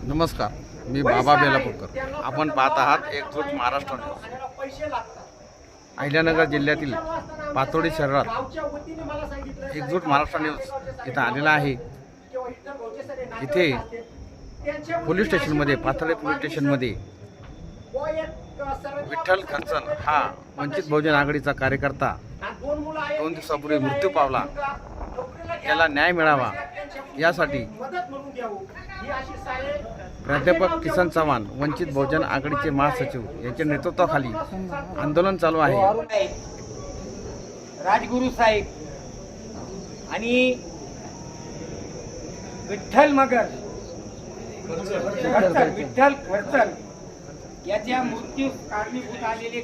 नमस्कार, मी बाबा बेलापूरकर. आपण पाहत आहात एकजूट महाराष्ट्र न्यूज. अहिल्यानगर जिल्ह्यातील पातोडी शहरात एकजूट महाराष्ट्र न्यूज इथं आलेला आहे. इथे पोलीस स्टेशनमध्ये, पाथर्डी पोलीस स्टेशनमध्ये विठ्ठल खर्चन हा वंचित बहुजन आघाडीचा कार्यकर्ता 2 दिवसापूर्वी मृत्यू पावला. त्याला न्याय मिळावा यासाठी प्राध्यापक किसन चव्हाण, वंचित बहुजन आघाडीचे महासचिव यांच्या नेतृत्वाखाली आंदोलन चालू आहे. राजगुरू साहेब आणि विठ्ठल मगर विठ्ठल खर्चन याच्या मृत्यू कारणीभूत असलेले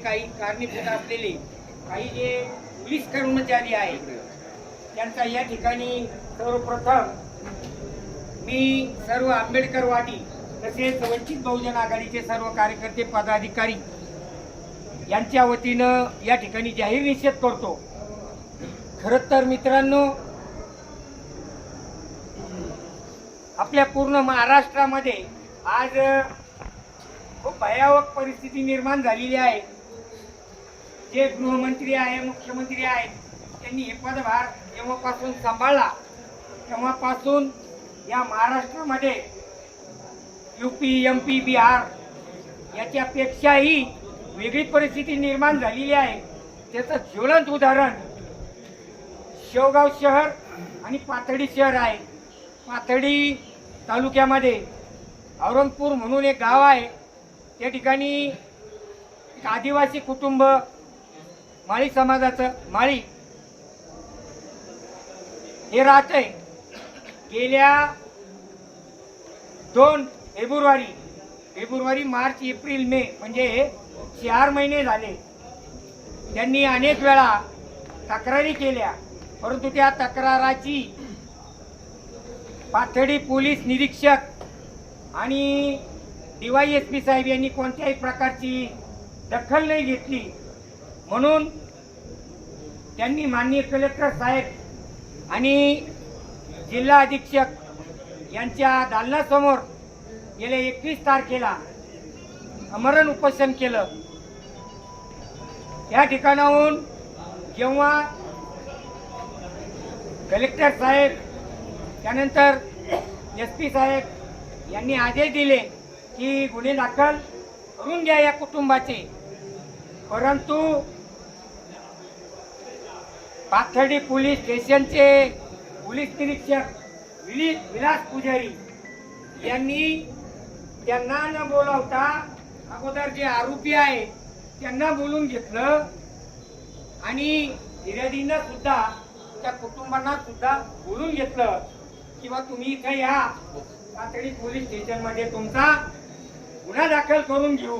काही जे पोलीस कर्मचारी आहेत त्यांचा या ठिकाणी सर्वप्रथम मी सर्व आंबेडकरवादी तसेच वंचित बहुजन आघाडीचे सर्व कार्यकर्ते पदाधिकारी यांच्या वतीनं या ठिकाणी जाहीर निषेध करतो. खरं तर मित्रांनो, आपल्या पूर्ण महाराष्ट्रामध्ये आज खूप भयावह परिस्थिती निर्माण झालेली आहे. जे गृहमंत्री आहे, मुख्यमंत्री आहेत, त्यांनी हे पदभार जेव्हापासून सांभाळला तेव्हापासून या महाराष्ट्रामध्ये यूपी, एमपी, बिहार याच्यापेक्षाही वेगळी परिस्थिती निर्माण झालेली आहे. त्याचं ज्वलंत उदाहरण शेवगाव शहर आणि पाथर्डी शहर आहे. पाथर्डी तालुक्यामध्ये औरंगपूर म्हणून एक गाव आहे. त्या ठिकाणी एक आदिवासी कुटुंब, माळी समाजाचं माळी हे राहत आहे. गेल्या 2 फेब्रुवारी, मार्च, एप्रिल, मे म्हणजे 4 महिने झाले. त्यांनी अनेक वेळा तक्रारी केल्या, परंतु त्या तक्राराची पाथर्डी पोलीस निरीक्षक आणि DYSP साहेब यांनी कोणत्याही प्रकारची दखल नाही घेतली. म्हणून त्यांनी माननीय कलेक्टर साहेब आणि जिल्हा अधीक्षक यांच्या दालनासमोर गेल्या 21 तारखेला आमरण उपोषण केलं. या ठिकाणाहून जेव्हा कलेक्टर साहेब त्यानंतर SP साहेब यांनी आदेश दिले की गुन्हे दाखल करून घ्या या कुटुंबाचे, परंतु पाथर्डी पोलीस स्टेशनचे पोलीस निरीक्षक विलास पुजारी यांनी त्यांना न बोलावता अगोदर जे आरोपी आहे त्यांना बोलून घेतलं आणि फिर्यादींना सुद्धा, त्या कुटुंबांना सुद्धा बोलून घेतलं की बा तुम्ही इथे या, पाथर्डी पोलीस स्टेशनमध्ये तुमचा गुन्हा दाखल करून घेऊ.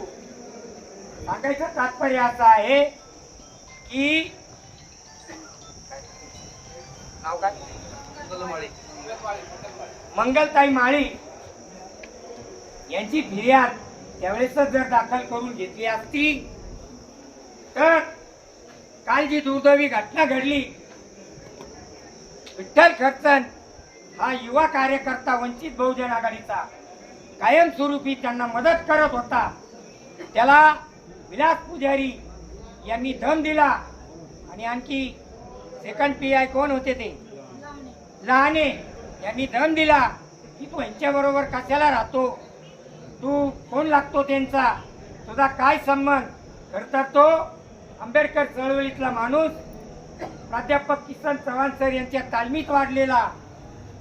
सांगायचं तात्पर्य असं आहे की नाव काय, मंगलताई माळी यांची फिर्याद त्यावेळेसच जर दाखल करून घेतली असती तर काल जी दुर्दैवी घटना घडली, विठ्ठल खर्चन हा युवा कार्यकर्ता वंचित बहुजन आघाडीचा कायमस्वरूपी त्यांना मदत करत होता, त्याला विलास पुजारी यांनी दम दिला आणि आणखी सेकंड PI कोण होते ते लहाने यांनी दम दिला की तू यांच्याबरोबर कशाला राहतो, तू कोण लागतो त्यांचा, तुझा काय संबंध. तर तो आंबेडकर चळवळीतला माणूस प्राध्यापक किसन चव्हाण सर यांच्या तालमीत वाढलेला,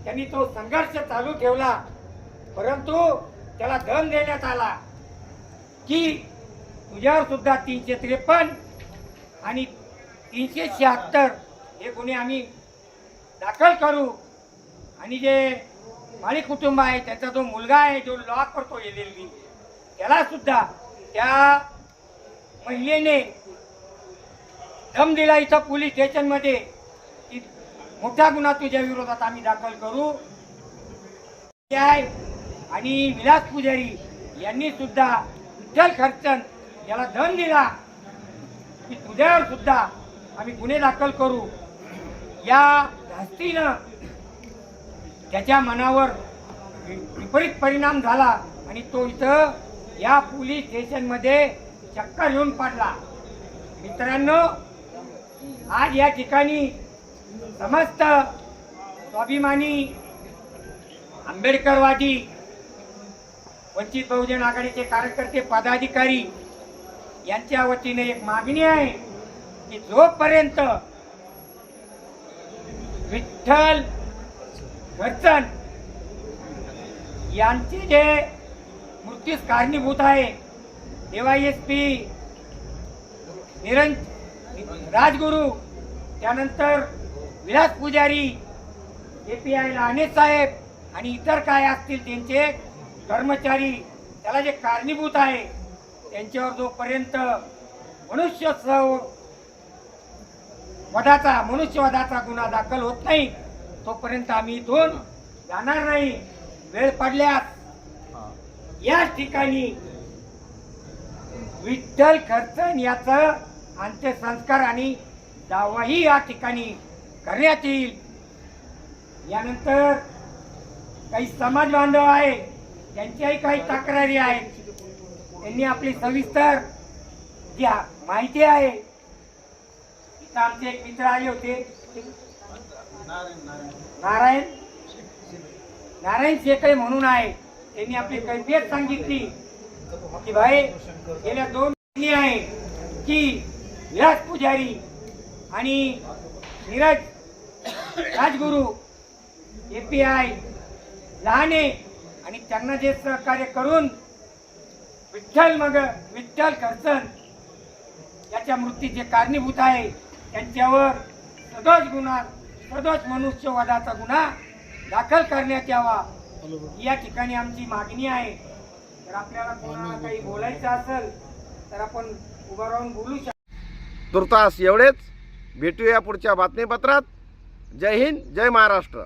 त्यांनी तो संघर्ष चालू ठेवला. परंतु त्याला दम देण्यात आला की तुझ्यावर सुद्धा 353 आणि 376 हे गुन्हे आम्ही दाखल करू. आणि जे माळी कुटुंब आहे त्याचा जो मुलगा आहे जो लॉ करतो LLB, त्याला सुद्धा त्या महिलेने दम दिला इथं पोलीस स्टेशनमध्ये की मोठा गुन्हा तुझ्या विरोधात आम्ही दाखल करू. आणि विलास पुजारी यांनी सुद्धा विठ्ठल खर्चन याला दम दिला की तुझ्यावर सुद्धा आम्ही गुन्हे दाखल करू. या धास्तीनं त्याच्या मनावर विपरीत परिणाम झाला आणि तो इथं या पोलीस स्टेशनमध्ये चक्कर येऊन पडला. मित्रांनो, आज या ठिकाणी समस्त स्वाभिमानी आंबेडकरवादी वंचित बहुजन आघाडीचे कार्यकर्ते पदाधिकारी यांच्या वतीने एक मागणी आहे की जोपर्यंत विठ्ठल घरचन यांचे जे मृत्यूस कारणीभूत आहे DYSP राजगुरू, त्यानंतर विलास पुजारी, API लाने साहेब आणि इतर काय असतील त्यांचे कर्मचारी, त्याला जे कारणीभूत आहे त्यांच्यावर जोपर्यंत मनुष्यवधाचा गुन्हा दाखल होत नाही तोपर्यंत आम्ही इथून जाणार नाही. वेळ पडल्यास याच ठिकाणी विठ्ठल खर्चन याचं अंत्यसंस्कार आणि दावाही या ठिकाणी करण्यात येईल. यानंतर काही समाज बांधव आहे, त्यांच्याही काही तक्रारी आहेत. त्यांनी आपली सविस्तर जी माहिती आहे, इथं आमचे एक मित्र आले होते, नारायण शेकळे म्हणून आहे. त्यांनी आपली कैफियत सांगितली की भाई गेल्या 2 महिने आहे की विलास पुजारी आणि नीरज राजगुरू, API लहाने आणि त्यांना जे सहकार्य करून विठ्ठल खर्चन याच्या मृत्यूचे कारणीभूत आहे त्यांच्यावर सदोष मनुष्यवधाचा गुन्हा दाखल करण्यात यावा, या ठिकाणी आमची मागणी आहे. जर आपल्याला कोणाला काही बोलायचं असेल तर आपण उभं राहून बोलू शकतो. तुर्तास एवढेच. भेटूया पुढच्या बातमीपत्रात. जय हिंद, जय महाराष्ट्र.